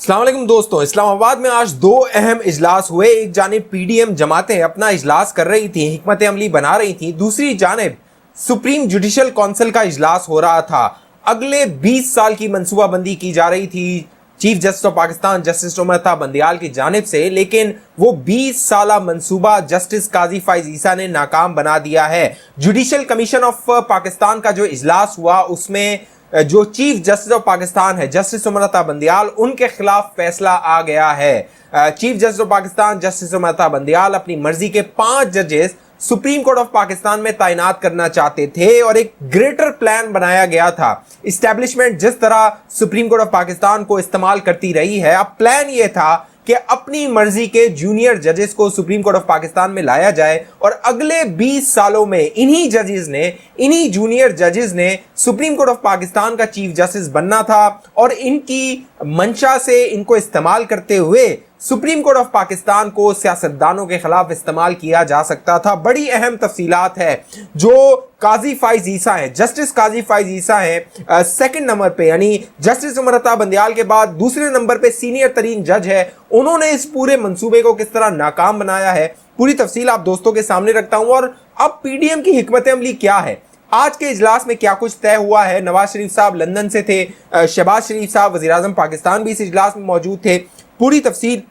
अस्सलाम वालेकुम दोस्तों, इस्लामाबाद में आज दो अहम इजलास हुए। एक जानिब पीडीएम जमातें अपना इजलास कर रही थी, हिकमत अमली बना रही थी, दूसरी जानिब सुप्रीम जुडिशल काउंसिल का इजलास हो रहा था। अगले 20 साल की मनसूबाबंदी की जा रही थी chief justice of Pakistan justice Umar Bandial की जानिब से, लेकिन वो 20 साला मंसूबा जस्टिस काजी फाइज ईसा ने नाकाम बना दिया है। जुडिशल कमीशन ऑफ पाकिस्तान का जो इजलास हुआ उसमें जो चीफ जस्टिस ऑफ पाकिस्तान है जस्टिस उमर बंदियाल, उनके खिलाफ फैसला आ गया है। Chief justice of Pakistan justice Umar Bandial अपनी मर्जी के 5 जजेस सुप्रीम कोर्ट ऑफ पाकिस्तान में तैनात करना चाहते थे और एक ग्रेटर प्लान बनाया गया था। इस्टेब्लिशमेंट जिस तरह सुप्रीम कोर्ट ऑफ पाकिस्तान को इस्तेमाल करती रही है, अब प्लान यह था कि अपनी मर्जी के जूनियर जजेस को सुप्रीम कोर्ट ऑफ पाकिस्तान में लाया जाए और अगले 20 सालों में इन्हीं जूनियर जजेस ने सुप्रीम कोर्ट ऑफ पाकिस्तान का चीफ जस्टिस बनना था और इनकी मंशा से इनको इस्तेमाल करते हुए सुप्रीम कोर्ट ऑफ पाकिस्तान को सियासतदानों के खिलाफ इस्तेमाल किया जा सकता था। बड़ी अहम तफसीलात है। जो काजी फाइज ईसा है, जस्टिस काजी फाइज ईसा है सेकंड नंबर पे, यानी जस्टिस उमर बंदियाल के बाद दूसरे नंबर पे सीनियर तरीन जज है। उन्होंने इस पूरे मंसूबे को किस तरह नाकाम बनाया है, पूरी तफसील आप दोस्तों के सामने रखता हूं। और अब पीडीएम की हिकमत अमली क्या है, आज के इजलास में क्या कुछ तय हुआ है। नवाज शरीफ साहब लंदन से थे, शहबाज शरीफ साहब वज़ीर आज़म पाकिस्तान भी इस इजलास में मौजूद थे। पूरी तफसील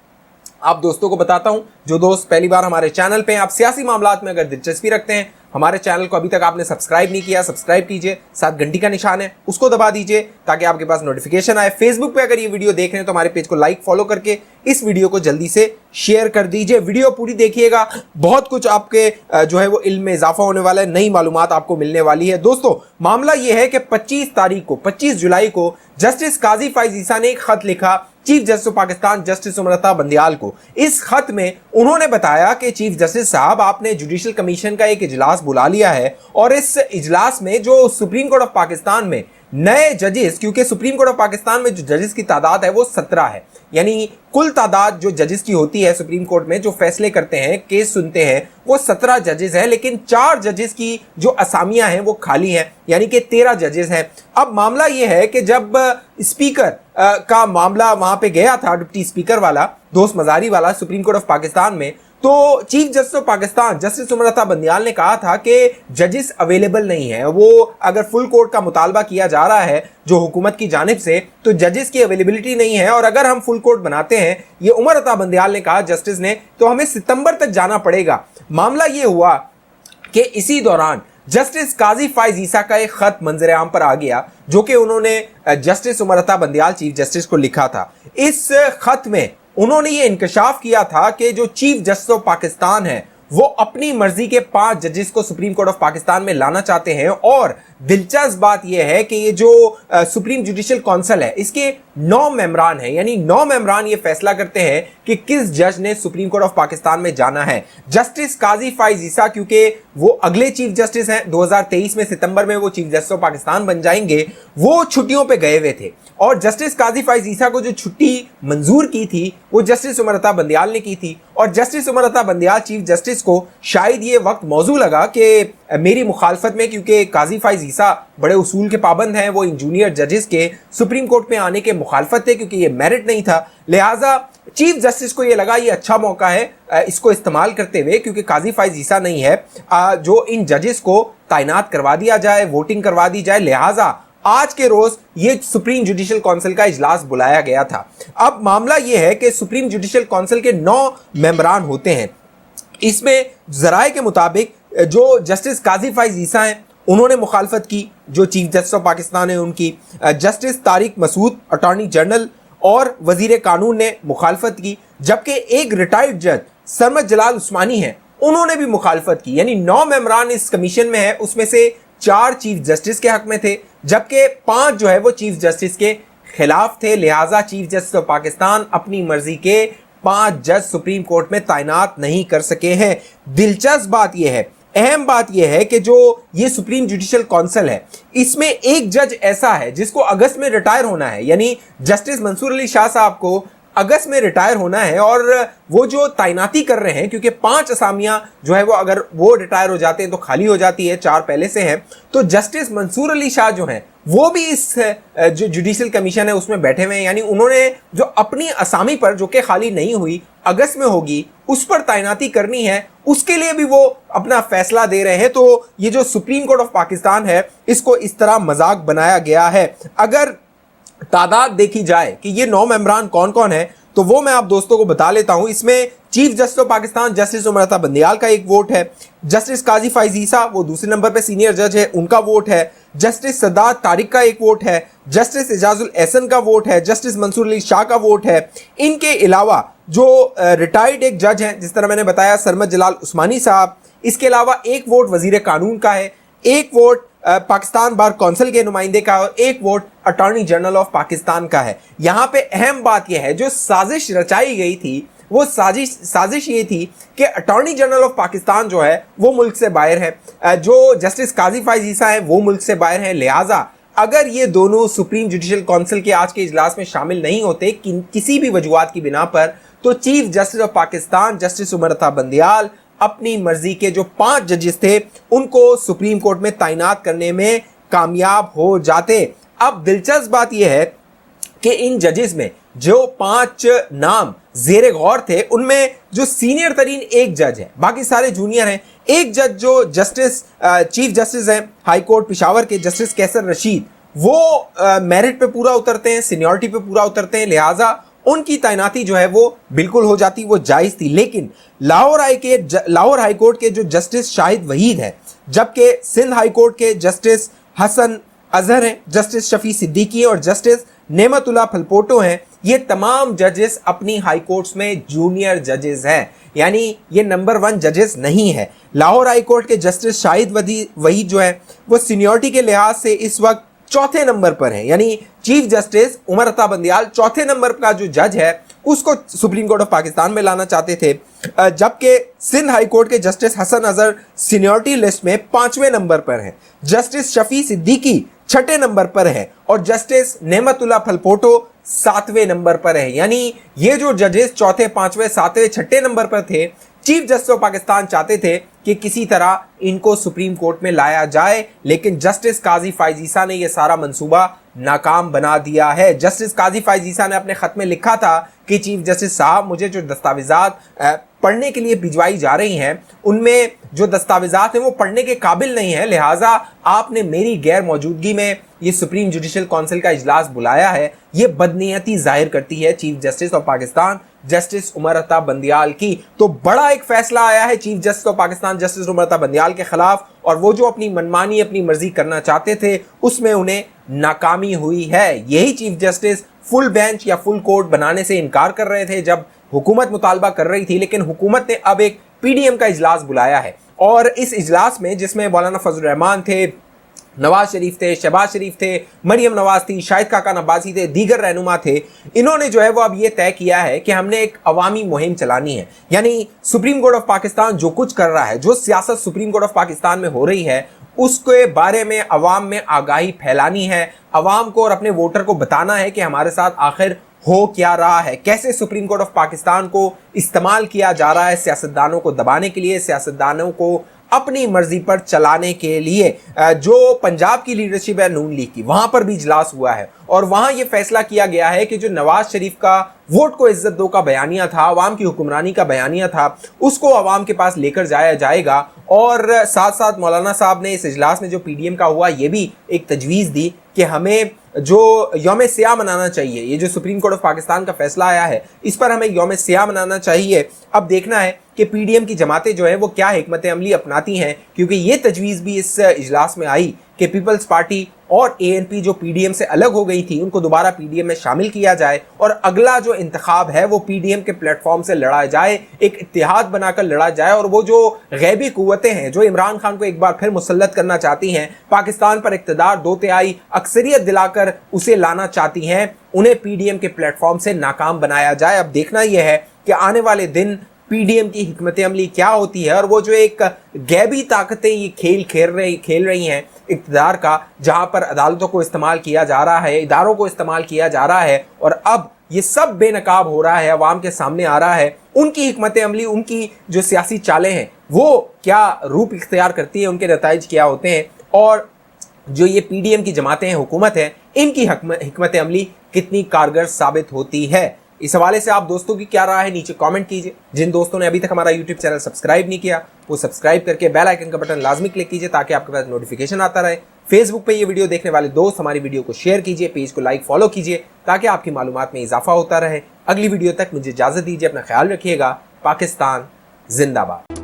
आप दोस्तों को बताता हूं। जो दोस्त पहली बार हमारे चैनल पे हैं, आप सियासी मामलात में अगर दिलचस्पी रखते हैं, हमारे चैनल को अभी तक आपने सब्सक्राइब नहीं किया, सब्सक्राइब कीजिए, साथ घंटी का निशान है उसको दबा दीजिए ताकि आपके पास नोटिफिकेशन आए। फेसबुक पे अगर ये वीडियो देख रहे हैं तो हमारे पेज को लाइक फॉलो करके इस वीडियो को जल्दी से शेयर कर दीजिए। वीडियो पूरी देखिएगा, बहुत कुछ आपके जो है वो इल्म में इजाफा होने वाला है, नई मालूमात आपको मिलने वाली है। दोस्तों, मामला यह है कि 25 जुलाई को जस्टिस काजी फाइज ईसा ने एक खत लिखा chief justice of Pakistan justice Umar Bandial को। इस खत में उन्होंने बताया कि चीफ जस्टिस साहब, आपने जुडिशल कमीशन का एक इजलास बुला लिया है और इस इजलास में जो सुप्रीम कोर्ट ऑफ पाकिस्तान में नए जजेस, क्योंकि सुप्रीम कोर्ट ऑफ पाकिस्तान में जो जजेस की तादाद है वो 17 है, यानी कुल तादाद जो जजेस की होती है सुप्रीम कोर्ट में जो फैसले करते हैं, केस सुनते हैं, वो 17 जजेस हैं, लेकिन 4 जजेस की जो असामियां हैं वो खाली हैं, यानी कि 13 जजेस हैं। अब मामला ये है कि जब स्पीकर का मामला वहां पे गया था, डिप्टी स्पीकर वाला, दोस्त मजारी वाला, सुप्रीम कोर्ट ऑफ पाकिस्तान में, तो chief justice of Pakistan justice Umar Bandial ने कहा था कि जजेस अवेलेबल नहीं है। वो अगर फुल कोर्ट का मुतालबा किया जा रहा है जो हुकूमत की जानिब से, तो जजेस की अवेलेबिलिटी नहीं है और अगर हम फुल कोर्ट बनाते हैं, ये उमर बंदियाल ने कहा जस्टिस ने, तो हमें सितंबर तक जाना पड़ेगा। मामला ये हुआ कि इसी दौरान जस्टिस काजी फाइज ईसा का एक खत मंजर आम पर आ गया जो कि उन्होंने justice Umar Bandial chief justice को लिखा था। इस खत में उन्होंने ये इंकशाफ किया था कि जो चीफ जस्टिस ऑफ पाकिस्तान है वो अपनी मर्जी के 5 जजेस को सुप्रीम कोर्ट ऑफ पाकिस्तान में लाना चाहते हैं। और दिलचस्प बात यह है कि ये जो सुप्रीम जुडिशल काउंसिल है, इसके 9 मेंबरान हैं, यानी 9 मेंबरान ये फैसला करते हैं कि किस जज ने सुप्रीम कोर्ट ऑफ पाकिस्तान में जाना है। जस्टिस काजी फाइज ईसा, क्योंकि वो अगले चीफ जस्टिस हैं, 2023 में सितंबर में वो चीफ जस्टिस ऑफ पाकिस्तान बन जाएंगे, वो छुट्टियों पे गए हुए थे और जस्टिस काजी फाइज ईसा को जो छुट्टी मंजूर की थी वो जस्टिस उमर बंदियाल ने की थी। और justice Umar Bandial chief justice को शायद ये वक्त मौजू लगा कि मेरी मुखालफत में, क्योंकि काजी फाइज ईसा बड़े उसूल के पाबंद हैं, वो इन जूनियर जजेस के सुप्रीम कोर्ट में आने के मुखालफत थे क्योंकि ये मेरिट नहीं था, लिहाजा चीफ जस्टिस को ये लगा ये अच्छा मौका है इसको इस्तेमाल करते हुए, क्योंकि काजी फाइज ईसा नहीं है, जो इन जजेस को तैनात करवा दिया जाए, वोटिंग करवा दी जाए। लिहाजा आज के रोज ये सुप्रीम जुडिशल काउंसिल का इजलास बुलाया गया था। अब मामला यह है कि सुप्रीम जुडिशल काउंसिल के 9 मेंबरान होते हैं। इसमें जराए के मुताबिक जो जस्टिस काजी फाइज ईसा हैं उन्होंने मुखालफत की, जो चीफ जस्टिस ऑफ पाकिस्तान है उनकी, justice Tariq Masood attorney general और वजीर कानून ने मुखालफत की, जबकि एक रिटायर्ड जज सरमद जलाल उस्मानी है, उन्होंने भी मुखालफत की। यानी 9 मेंबरान इस कमीशन में है, उसमें से 4 चीफ जस्टिस के हक में थे, जबकि 5 जो है वो चीफ जस्टिस के खिलाफ थे। लिहाजा चीफ जस्टिस ऑफ पाकिस्तान अपनी मर्जी के 5 जज सुप्रीम कोर्ट में तैनात नहीं कर सके हैं। दिलचस्प बात यह है, अहम बात यह है कि जो ये सुप्रीम जुडिशल काउंसिल है, इसमें एक जज ऐसा है जिसको अगस्त में रिटायर होना है, यानी जस्टिस मंसूर अली शाह साहब को अगस्त में रिटायर होना है और वो जो तैनाती कर रहे हैं, क्योंकि 5 असामियां जो है वो अगर वो रिटायर हो जाते हैं तो खाली हो जाती है, 4 पहले से हैं, तो जस्टिस मंसूर अली शाह जो हैं वो भी इस जो जुडिशल कमीशन है उसमें बैठे हुए हैं। यानी उन्होंने जो अपनी असामी पर जो कि खाली नहीं हुई अगस्त में होगी उस पर तैनाती करनी है, उसके लिए भी वो अपना फैसला दे रहे हैं। तो ये जो सुप्रीम कोर्ट ऑफ पाकिस्तान है इसको इस तरह मजाक बनाया गया है। अगर तादाद देखी जाए कि ये 9 मेंबरान कौन कौन है तो वो मैं आप दोस्तों को बता लेता हूं। इसमें chief justice of Pakistan justice Umar Ata Bandial का एक वोट है, जस्टिस काजी फैज ईसा वो दूसरे नंबर पे सीनियर जज है उनका वोट है, जस्टिस सदात तारिक का एक वोट है, जस्टिस एजाजुल एहसन का वोट है, जस्टिस मंसूर अली शाह का वोट है। इनके अलावा जो रिटायर्ड एक जज हैं जिस तरह मैंने बताया सरमद जलाल उस्मानी साहब, इसके अलावा एक वोट वजीर कानून का है, एक वोट पाकिस्तान बार काउंसिल के नुमाइंदे का और एक vote attorney general of Pakistan का है। यहां पे अहम बात यह है जो साजिश रचाई गई थी वो साजिश ये थी कि अटॉर्नी जनरल ऑफ पाकिस्तान जो है वो मुल्क से बाहर है, जो जस्टिस काजी फैज ईसा है वो मुल्क से बाहर है। लिहाजा अगर ये दोनों सुप्रीम जुडिशल काउंसिल के आज के इजलास में शामिल नहीं होते किसी भी वजूहात की बिना पर, तो chief justice of Pakistan justice Umar Ata Bandial अपनी मर्जी के जो 5 जजेस थे उनको सुप्रीम कोर्ट में तैनात करने में कामयाब हो जाते। अब दिलचस्प बात यह है कि इन जजेस में जो 5 नाम जेरे गौर थे उनमें जो सीनियर तरीन एक जज है, बाकी सारे जूनियर हैं। एक जज जो जस्टिस चीफ जस्टिस हैं हाई कोर्ट पिशावर के जस्टिस कैसर रशीद, वो मेरिट पे पूरा उतरते हैं, सीनियरिटी पे पूरा उतरते हैं, लिहाजा उनकी तैनाती जो है वो बिल्कुल हो जाती, वो जायज थी। लेकिन लाहौर हाई कोर्ट के जो जस्टिस शाहिद वहीद है, जबकि सिंध हाई कोर्ट के जस्टिस हसन अजहर हैं, जस्टिस शफी सिद्दीकी और जस्टिस नेमतुल्लाह फलपोटो हैं, ये तमाम जजेस अपनी हाई कोर्ट्स में जूनियर जजेस हैं, यानी ये नंबर 1 जजेस नहीं है। लाहौर हाई कोर्ट के जस्टिस शाहिद वहीद जो है वो सीनियरिटी के लिहाज से इस वक्त 4थे नंबर पर है, यानी chief justice Umar Ata Bandial 4थे number का जो जज है उसको सुप्रीम कोर्ट ऑफ पाकिस्तान में लाना चाहते थे, जबकि सिंध हाई कोर्ट के justice Hasan Azhar seniority list में 5वें नंबर पर है, जस्टिस शफी सिद्दीकी 6ठे नंबर पर है और जस्टिस नेमतुल्लाह फलपोटो 7वें नंबर पर है। यानी ये जो जजेस 4थे 5वें 7वें 6ठे नंबर पर थे, चीफ जस्टिस ऑफ पाकिस्तान चाहते थे कि किसी तरह इनको सुप्रीम कोर्ट में लाया जाए, लेकिन जस्टिस काजी फैज ईसा ने यह सारा मंसूबा नाकाम बना दिया है। जस्टिस काजी फैज ईसा ने अपने खत में लिखा था कि चीफ जस्टिस साहब, मुझे जो दस्तावेजात पढ़ने के लिए भिजवाई जा रही हैं उनमें जो दस्तावेजात हैं वो पढ़ने के काबिल नहीं है, लिहाजा आपने मेरी गैर मौजूदगी में ये सुप्रीम जुडिशल काउंसिल का इजलास बुलाया है, ये बदनीयती जाहिर करती है chief justice of Pakistan justice Umar Ata Bandial की। तो बड़ा एक फैसला आया है chief justice of Pakistan justice Umar Ata Bandial के खिलाफ, और वो जो अपनी मनमानी अपनी मर्जी करना चाहते थे उसमें उन्हें नाकामी हुई है। यही चीफ जस्टिस फुल बेंच या फुल कोर्ट बनाने से इनकार कर रहे थे जब हुकूमत मुतालबा कर रही थी, लेकिन हुकूमत ने अब एक पीडीएम का इजलास बुलाया है और इस इजलास में जिसमें मौलाना फजल रहमान थे, नवाज शरीफ थे, शहबाज शरीफ थे, मरियम नवाज थी, शाहिद काका नब्बासी थे, दीगर रहनुमा थे, इन्होंने जो है वो अब ये तय किया है कि हमने एक अवामी मुहिम चलानी है। यानी सुप्रीम कोर्ट ऑफ पाकिस्तान जो कुछ कर रहा है, जो सियासत सुप्रीम कोर्ट ऑफ पाकिस्तान में हो रही है, उसके बारे में अवाम में आगाही फैलानी है, अवाम को और अपने वोटर को बताना है कि हमारे साथ आखिर हो क्या रहा है, कैसे सुप्रीम कोर्ट ऑफ पाकिस्तान को इस्तेमाल किया जा रहा है सियासतदानों को दबाने के लिए, सियासतदानों को अपनी मर्जी पर चलाने के लिए। जो पंजाब की लीडरशिप है नून लीग की, वहां पर भी इजलास हुआ है और वहां यह फैसला किया गया है कि जो नवाज शरीफ का वोट को इज्जत दो का बयानिया था, अवाम की हुक्मरानी का बयानिया था, उसको अवाम के पास लेकर जाया जाएगा। और साथ साथ मौलाना साहब ने इस इजलास में जो पीडीएम का हुआ ये भी एक तजवीज़ दी कि हमें जो यौम सियाह मनाना चाहिए, ये जो सुप्रीम कोर्ट ऑफ पाकिस्तान का फैसला आया है इस पर हमें यौम सियाह मनाना चाहिए। अब देखना है कि पीडीएम की जमातें जो है वो क्या हिकमत अमली अपनाती हैं, क्योंकि ये तजवीज़ भी इस इजलास में आई कि पीपल्स पार्टी और एएनपी जो पीडीएम से अलग हो गई थी उनको दोबारा पीडीएम में शामिल किया जाए और अगला जो इंतखाब है वो पीडीएम के प्लेटफॉर्म से लड़ा जाए, एक इत्तेहाद बनाकर लड़ा जाए। और वो जो गैबी कुव्वतें हैं जो इमरान खान को एक बार फिर मुसल्लत करना चाहती हैं, पाकिस्तान पर इक़्तिदार 2/3 अक्सरियत दिलाकर उसे लाना चाहती हैं, उन्हें पीडीएम के प्लेटफॉर्म से नाकाम बनाया जाए। अब देखना यह है कि आने वाले दिन पीडीएम की हिकमत अमली क्या होती है और वो जो एक गैबी ताकतें ये खेल रही हैं इक़्तिदार का, जहां पर अदालतों को इस्तेमाल किया जा रहा है, इदारों को इस्तेमाल किया जा रहा है और अब ये सब बेनकाब हो रहा है, अवाम के सामने आ रहा है, उनकी हिकमत अमली, उनकी जो सियासी चालें हैं वो क्या रूप इख्तियार करती है, उनके नताइज क्या होते हैं, और जो ये पीडीएम की जमातें हैं, हुकूमत है, इनकी हिकमत अमली कितनी कारगर साबित होती है। इस हवाले से आप दोस्तों की क्या राय है नीचे कमेंट कीजिए। जिन दोस्तों ने अभी तक हमारा यूट्यूब चैनल सब्सक्राइब नहीं किया वो सब्सक्राइब करके बेल आइकन का बटन लाजमी क्लिक कीजिए ताकि आपके पास नोटिफिकेशन आता रहे। फेसबुक पे ये वीडियो देखने वाले दोस्त हमारी वीडियो को शेयर कीजिए, पेज को लाइक फॉलो कीजिए ताकि आपकी मालूमात में इजाफा होता रहे। अगली वीडियो तक मुझे इजाजत दीजिए, अपना ख्याल रखिएगा। पाकिस्तान जिंदाबाद।